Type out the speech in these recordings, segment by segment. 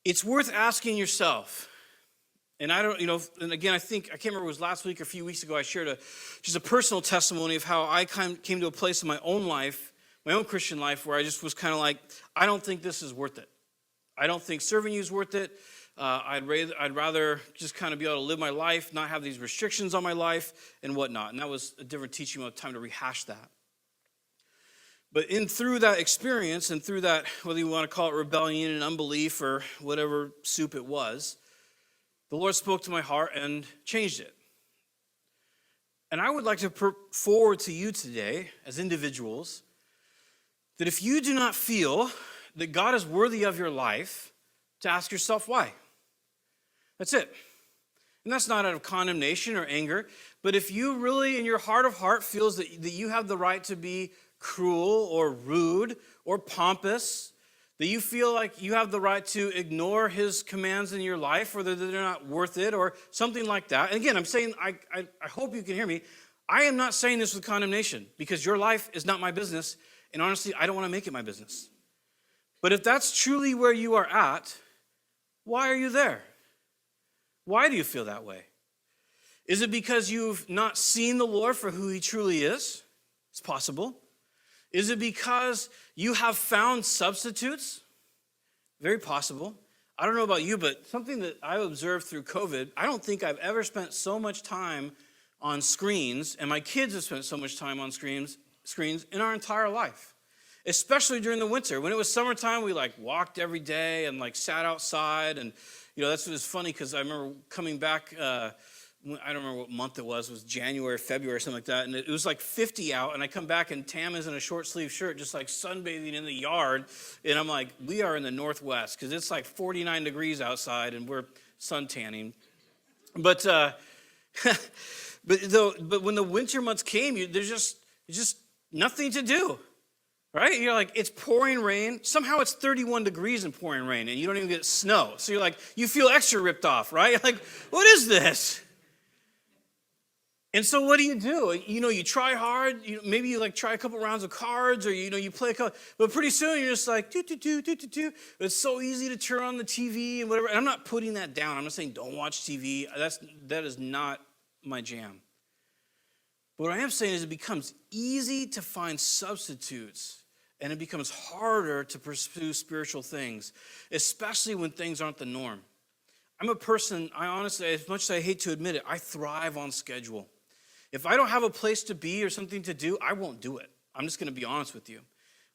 It's worth asking yourself. And I don't, and again, I can't remember if it was last week or a few weeks ago, I shared just a personal testimony of how I came to a place in my own life, my own Christian life, where I just was kind of like, I don't think this is worth it. I don't think serving you is worth it. I'd rather just kind of be able to live my life, not have these restrictions on my life and whatnot. And that was a different teaching. We'll have time to rehash that. But through that experience and through that, whether you want to call it rebellion and unbelief or whatever soup it was, the Lord spoke to my heart and changed it. And I would like to put forward to you today, as individuals, that if you do not feel that God is worthy of your life, to ask yourself why. That's it. And that's not out of condemnation or anger, but if you really in your heart of heart feels that you have the right to be cruel or rude or pompous, that you feel like you have the right to ignore his commands in your life or that they're not worth it or something like that. And again, I'm saying, I hope you can hear me. I am not saying this with condemnation because your life is not my business. And honestly, I don't want to make it my business. But if that's truly where you are at, why are you there? Why do you feel that way? Is it because you've not seen the Lord for who he truly is? It's possible. Is it because you have found substitutes? Very possible. I don't know about you, but something that I've observed through COVID, I don't think I've ever spent so much time on screens, and my kids have spent so much time on screens in our entire life, especially during the winter. When it was summertime, we walked every day and sat outside, and that's what was funny because I remember coming back. I don't remember what month it was January, February, something like that. And it was 50 out. And I come back and Tam is in a short sleeve shirt, just sunbathing in the yard. And I'm like, we are in the Northwest because it's 49 degrees outside and we're sun tanning. But but when the winter months came, there's just nothing to do. Right? You're it's pouring rain. Somehow it's 31 degrees and pouring rain and you don't even get snow. So you're you feel extra ripped off, right? You're what is this? And so what do? You try hard. Maybe you try a couple rounds of cards or, you play a couple. But pretty soon you're just do. It's so easy to turn on the TV and whatever. And I'm not putting that down. I'm not saying don't watch TV. That is not my jam. But what I am saying is it becomes easy to find substitutes and it becomes harder to pursue spiritual things, especially when things aren't the norm. I'm a person, I honestly, as much as I hate to admit it, I thrive on schedule. If I don't have a place to be or something to do, I won't do it. I'm just going to be honest with you.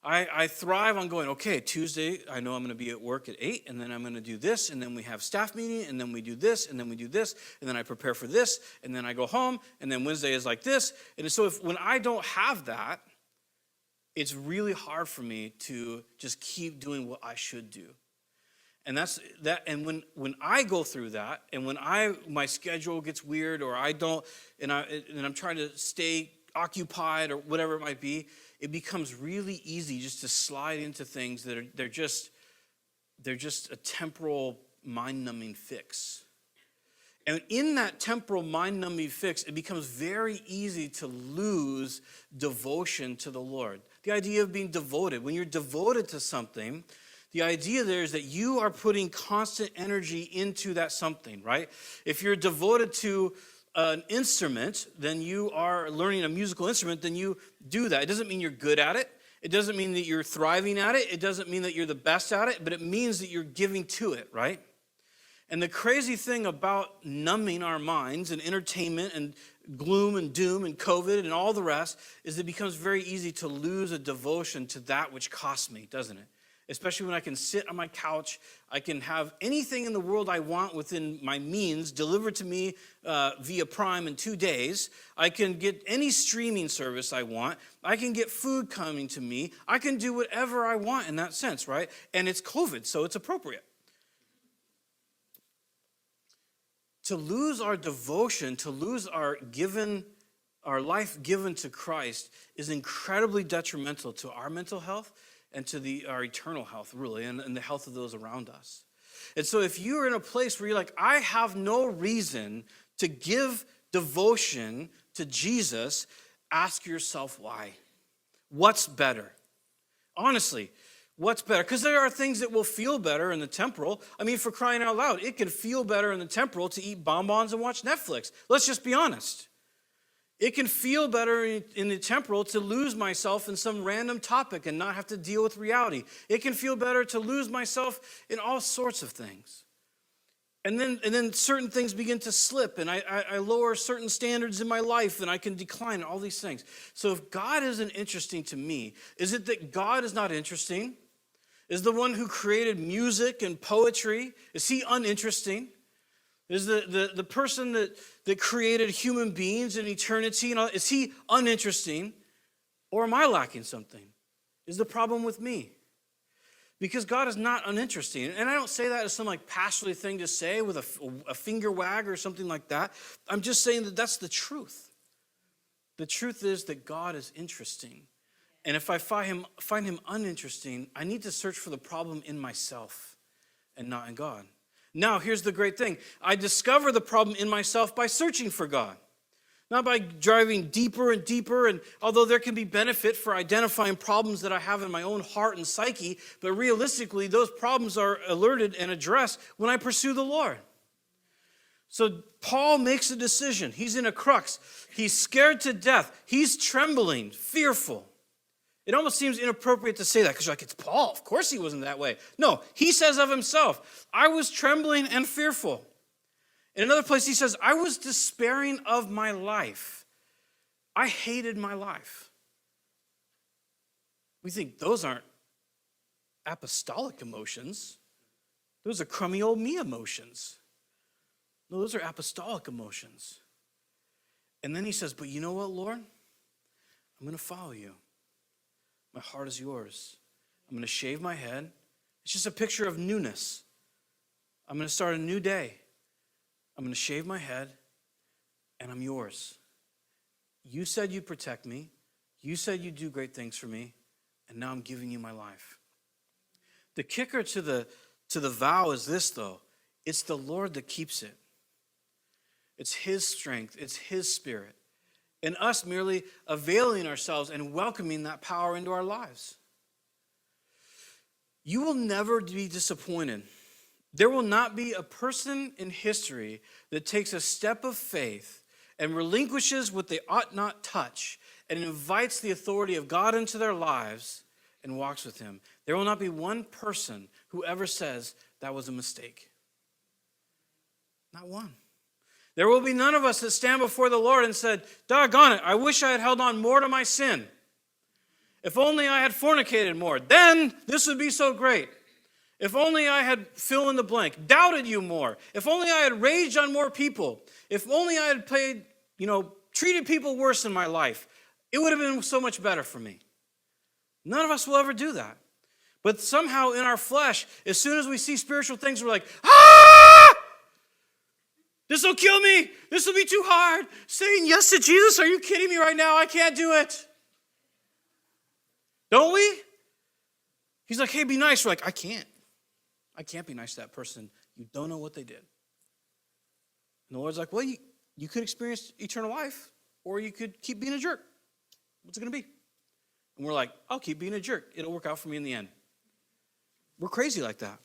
I thrive on going, okay, Tuesday, I know I'm going to be at work at 8, and then I'm going to do this, and then we have staff meeting, and then we do this, and then we do this, and then I prepare for this, and then I go home, and then Wednesday is like this. And so when I don't have that, it's really hard for me to just keep doing what I should do. And that's that. And when I go through that, and when my schedule gets weird, or I don't, and I'm trying to stay occupied, or whatever it might be, it becomes really easy just to slide into things that they're just a temporal mind-numbing fix. And in that temporal mind-numbing fix, it becomes very easy to lose devotion to the Lord. The idea of being devoted. When you're devoted to something, the idea there is that you are putting constant energy into that something, right? If you're devoted to an instrument, then you are learning a musical instrument, then you do that. It doesn't mean you're good at it. It doesn't mean that you're thriving at it. It doesn't mean that you're the best at it, but it means that you're giving to it, right? And the crazy thing about numbing our minds and entertainment and gloom and doom and COVID and all the rest is it becomes very easy to lose a devotion to that which costs me, doesn't it? Especially when I can sit on my couch, I can have anything in the world I want within my means delivered to me via Prime in 2 days. I can get any streaming service I want. I can get food coming to me. I can do whatever I want in that sense, right? And it's COVID, so it's appropriate. To lose our devotion, to lose our life given to Christ is incredibly detrimental to our mental health and to our eternal health, really, and the health of those around us. And so if you're in a place where you're I have no reason to give devotion to Jesus, ask yourself why. What's better? Honestly, what's better. Because there are things that will feel better in the temporal. I mean, for crying out loud, it can feel better in the temporal to eat bonbons and watch Netflix. Let's just be honest. It can feel better in the temporal to lose myself in some random topic and not have to deal with reality. It can feel better to lose myself in all sorts of things. And then certain things begin to slip, and I lower certain standards in my life, and I can decline all these things. So if God isn't interesting to me, is it that God is not interesting? Is the one who created music and poetry, is he uninteresting? Is the person that created human beings in eternity, is he uninteresting? Or am I lacking something? Is the problem with me? Because God is not uninteresting. And I don't say that as some like pastorly thing to say with a finger wag or something like that. I'm just saying that that's the truth. The truth is that God is interesting. And if I find him uninteresting, I need to search for the problem in myself and not in God. Now, here's the great thing. I discover the problem in myself by searching for God. Not by driving deeper and deeper, and although there can be benefit for identifying problems that I have in my own heart and psyche, but realistically, those problems are alerted and addressed when I pursue the Lord. So Paul makes a decision. He's in a crux. He's scared to death. He's trembling, fearful. It almost seems inappropriate to say that because you're like, it's Paul. Of course he wasn't that way. No, he says of himself, I was trembling and fearful. In another place, he says, I was despairing of my life. I hated my life. We think those aren't apostolic emotions. Those are crummy old me emotions. No, those are apostolic emotions. And then he says, but you know what, Lord? I'm going to follow you. My heart is yours. I'm going to shave my head. It's just a picture of newness. I'm going to start a new day. I'm going to shave my head, and I'm yours. You said you'd protect me. You said you'd do great things for me, and now I'm giving you my life. The kicker to the vow is this, though. It's the Lord that keeps it. It's his strength. It's his spirit. And us merely availing ourselves and welcoming that power into our lives. You will never be disappointed. There will not be a person in history that takes a step of faith and relinquishes what they ought not touch and invites the authority of God into their lives and walks with him. There will not be one person who ever says that was a mistake. Not one. There will be none of us that stand before the Lord and said, doggone it, I wish I had held on more to my sin. If only I had fornicated more, then this would be so great. If only I had fill in the blank, doubted you more. If only I had raged on more people. If only I had treated people worse in my life. It would have been so much better for me. None of us will ever do that. But somehow in our flesh, as soon as we see spiritual things, we're like, ah! This will kill me. This will be too hard. Saying yes to Jesus? Are you kidding me right now? I can't do it. Don't we? He's like, hey, be nice. We're like, I can't. I can't be nice to that person. You don't know what they did. And the Lord's like, well, you could experience eternal life, or you could keep being a jerk. What's it going to be? And we're like, I'll keep being a jerk. It'll work out for me in the end. We're crazy like that.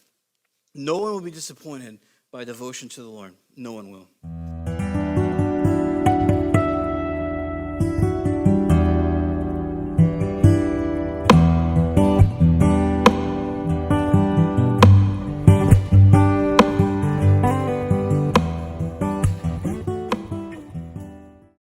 No one will be disappointed by devotion to the Lord. No one will.